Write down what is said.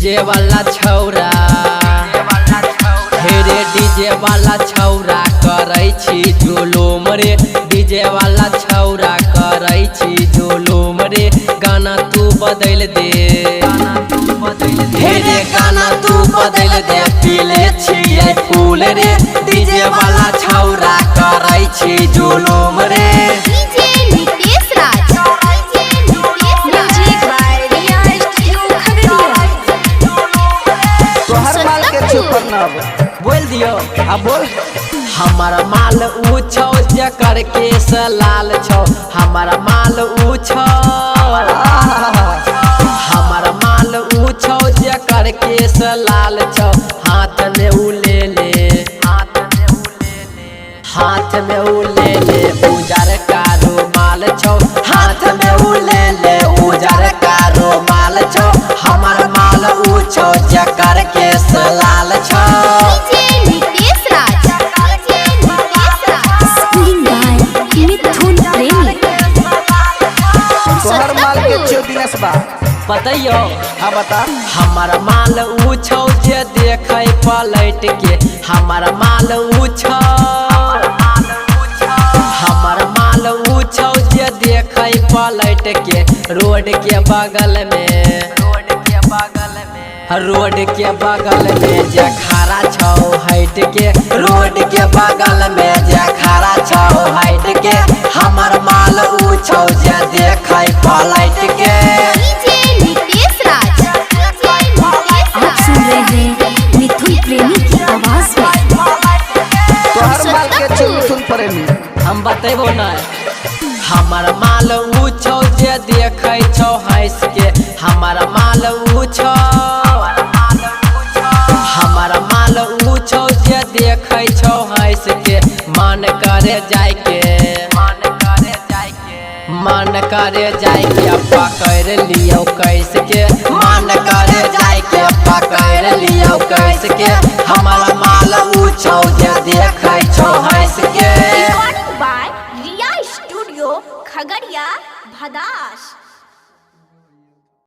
DJ वाला छौरा हेरे DJ वाला छौरा करै छी जुलूम रे डीजे वाला छौरा करै छी जुलूम रे गाना तू बदल दे हेरे गाना तू बदल दे पीले छियै फूल रे डीजे वाला छौरा करै छी जुलूम रे बोल दियो अब बोल हमारा माल ऊ छौ जकर केस लाल छौ हमारा माल ऊ छौ हमारा माल ऊ छौ जकर केस लाल छौ हाथ में ऊ ले ले हाथ में ऊ ले ले उजर का रुमाल छौ हाथ में ऊ ले ले उजर का रुमाल छौ हमारा माल ऊ छौ जकर केस लाल छौ बताइयो हाँ बता हमारा माल ऊ छौ जे देखे पलट के हमारा माल ऊ छौ हमारा माल ऊ छौ जे देखे पलट के रोड के बगल में जे खड़ा छौ हट के रोड के बगल में जे खड़ा छौ हट के हमार माल ऊ छौ जे देखे पलट के हम बतेबो न हमारा माल ऊ छौ जे देखे छौ हंस के हमारा माल ऊ छौ हमारा माल ऊ छौ जे देखे छौ हंस के मन करे जाय के पकड़ लियो कैस के मन करे जाय के पकड़ लियो कैस के हमारा माल ऊ छौ जे देखे छौ हंस के by Riya Studio, Khagadiya, Bhadash.